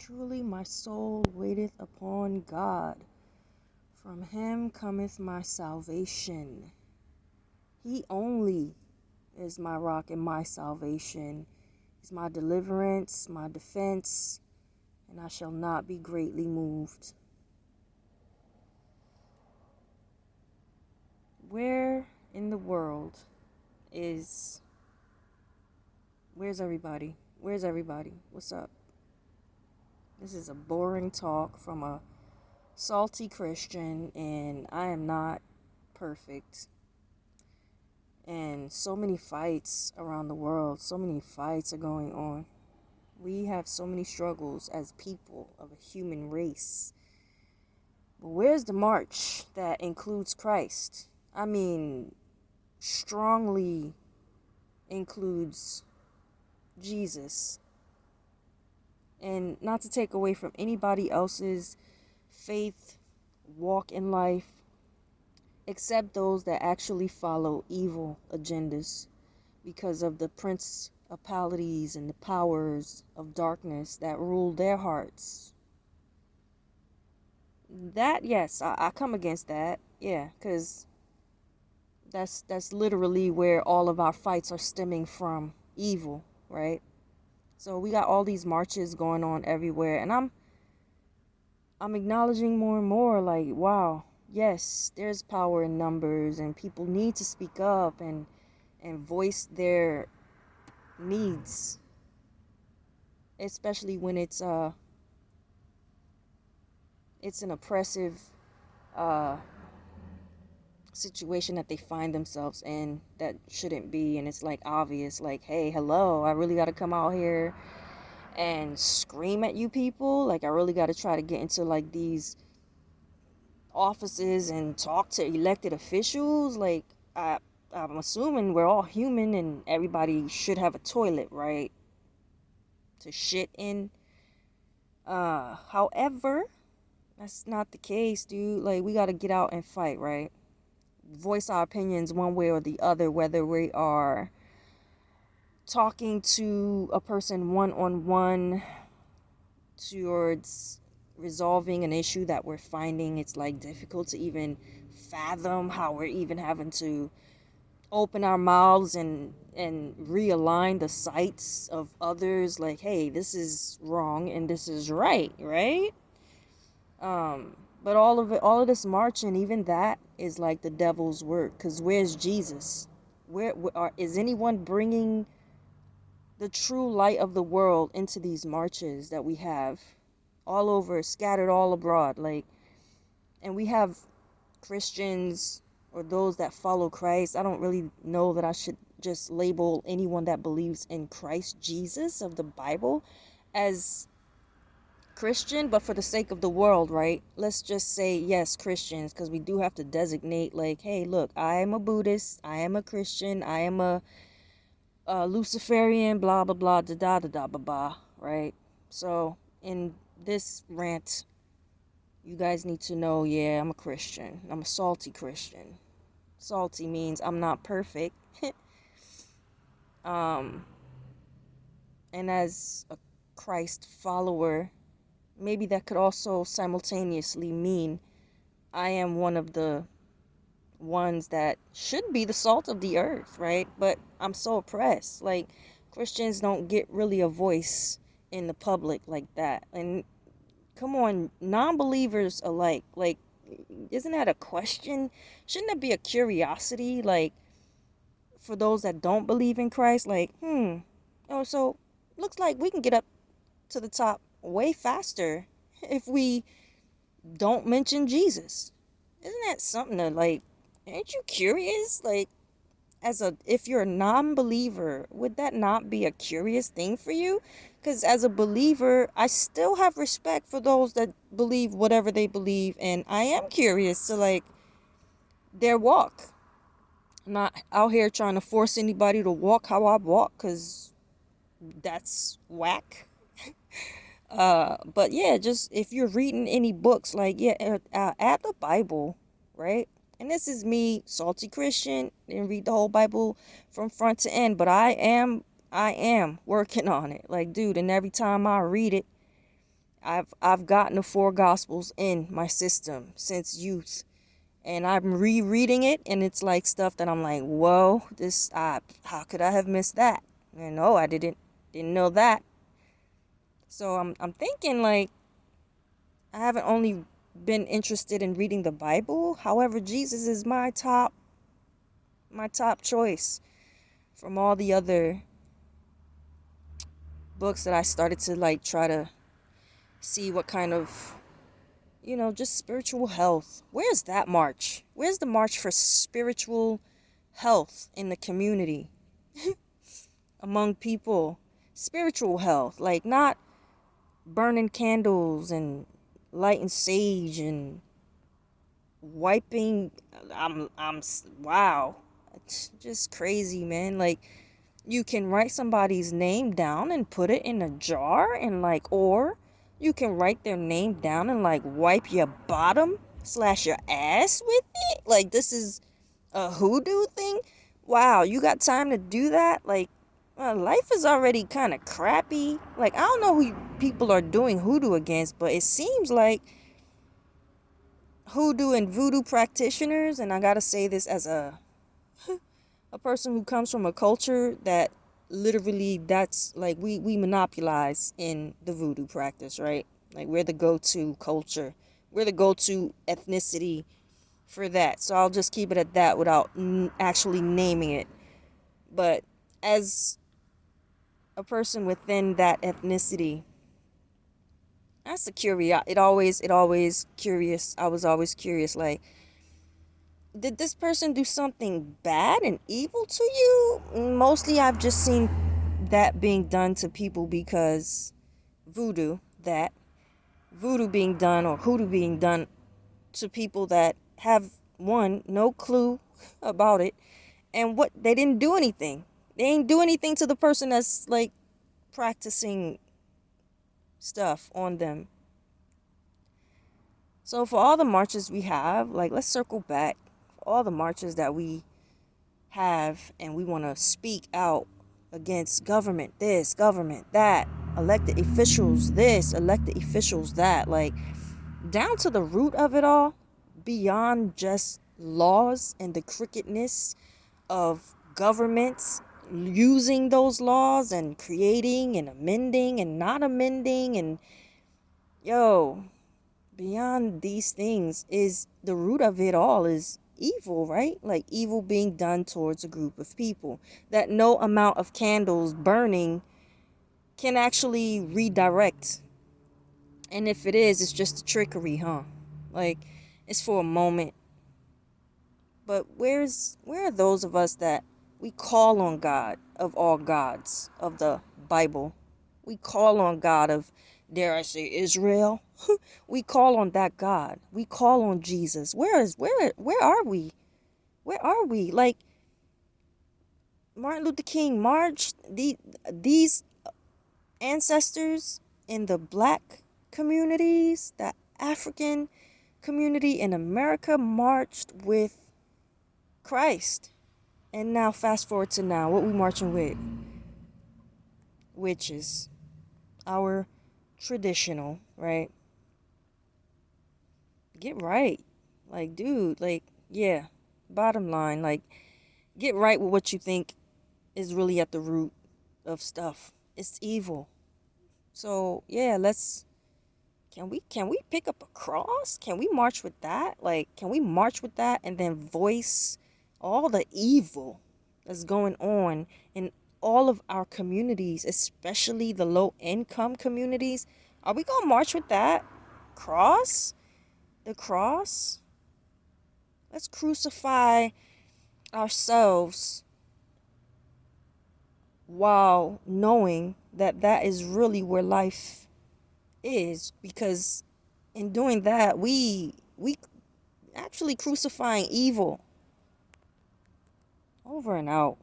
Truly my soul waiteth upon God. From him cometh my salvation. He only is my rock and my salvation. He's my deliverance, my defense, and I shall not be greatly moved. Where in the world is... Where's everybody? Where's everybody? What's up? This is a boring talk from a salty Christian, and I am not perfect. And so many fights around the world, so many fights are going on. We have so many struggles as people of a human race. But where's the march that includes Christ? I mean, strongly includes Jesus. And not to take away from anybody else's faith, walk in life, except those that actually follow evil agendas because of the principalities and the powers of darkness that rule their hearts. That, yes, I come against that. Yeah, because that's literally where all of our fights are stemming from, evil, right? So we got all these marches going on everywhere, and I'm acknowledging more and more, like, wow, yes, there's power in numbers, and people need to speak up and voice their needs, especially when it's an oppressive situation that they find themselves in that shouldn't be, and it's like obvious, like, hey, hello, I really got to come out here and scream at you people, like I really got to try to get into like these offices and talk to elected officials. Like I'm assuming we're all human and everybody should have a toilet, right, to shit in. However, that's not the case, dude. Like, we got to get out and fight, right? Voice our opinions one way or the other, whether we are talking to a person one-on-one towards resolving an issue that we're finding it's like difficult to even fathom, how we're even having to open our mouths and realign the sights of others, like, hey, this is wrong and this is right, right? But all of this marching, even that is like the devil's work, because where's Jesus? Is anyone bringing the true light of the world into these marches that we have all over, scattered all abroad? Like, and we have Christians or those that follow Christ. I don't really know that I should just label anyone that believes in Christ Jesus of the Bible as Christian, but for the sake of the world, right? Let's just say, yes, Christians, because we do have to designate, like, hey, look, I am a Buddhist, I am a Christian, I am a Luciferian, blah, blah, blah, da, da, da, da, blah, blah, right? So, in this rant, you guys need to know, yeah, I'm a Christian. I'm a salty Christian. Salty means I'm not perfect. And as a Christ follower, maybe that could also simultaneously mean I am one of the ones that should be the salt of the earth, right? But I'm so oppressed. Like, Christians don't get really a voice in the public like that. And come on, non-believers alike, like, isn't that a question? Shouldn't that be a curiosity? Like, for those that don't believe in Christ, like, oh, so looks like we can get up to the top way faster if we don't mention Jesus. Isn't that something to, like, aren't you curious? Like, if you're a non-believer, would that not be a curious thing for you? Because as a believer, I still have respect for those that believe whatever they believe, and I am curious to, like, their walk. I'm not out here trying to force anybody to walk how I walk, because that's whack. But yeah, just if you're reading any books, like, yeah, add the Bible, right? And this is me, salty Christian, didn't read the whole Bible from front to end, but I am working on it. Like, dude, and every time I read it, I've gotten the four gospels in my system since youth, and I'm rereading it, and it's like stuff that I'm like, whoa, this how could I have missed that? And no, I didn't know that. So I'm thinking like I haven't only been interested in reading the Bible. However, Jesus is my top choice from all the other books that I started to like try to see what kind of, just spiritual health. Where's that march? Where's the march for spiritual health in the community among people? Spiritual health, like not burning candles and lighting sage and wiping. Wow. It's just crazy, man. Like you can write somebody's name down and put it in a jar and like, or you can write their name down and like wipe your bottom slash your ass with it. Like this is a hoodoo thing. Wow, you got time to do that? Like life is already kind of crappy. Like I don't know who people are doing hoodoo against, but it seems like hoodoo and voodoo practitioners, and I gotta say this as a person who comes from a culture that literally that's like we monopolize in the voodoo practice, right? Like we're the go-to culture, we're the go-to ethnicity for that. So I'll just keep it at that without actually naming it. But as a person within that ethnicity, that's a curious. It always curious. I was always curious, like, did this person do something bad and evil to you? Mostly I've just seen that being done to people because voodoo, that voodoo being done or hoodoo being done to people that have one, no clue about it, and what they didn't do anything. They ain't do anything to the person that's like practicing stuff on them. So for all the marches we have, like let's circle back. For all the marches that we have and we want to speak out against government this, government that, elected officials this, elected officials that, like down to the root of it all, beyond just laws and the crookedness of governments using those laws and creating and amending and not amending, and yo, beyond these things is the root of it all is evil, right? Like evil being done towards a group of people that no amount of candles burning can actually redirect. And if it is, it's just a trickery, huh? Like it's for a moment. But where are those of us that we call on God of all gods of the Bible? We call on God of, dare I say, Israel? We call on that God. We call on Jesus. Where are we? Where are we? Like Martin Luther King marched, these ancestors in the black communities, the African community in America marched with Christ. And now fast forward to now, what we marching with? Which is our traditional, right? Get right. Like, dude, like, yeah. Bottom line, like, get right with what you think is really at the root of stuff. It's evil. So yeah, can we pick up a cross? Can we march with that? Like, can we march with that and then voice all the evil that's going on in all of our communities, especially the low income communities? Are we gonna march with that cross? The cross? Let's crucify ourselves while knowing that that is really where life is, because in doing that we actually crucifying evil. Over and out.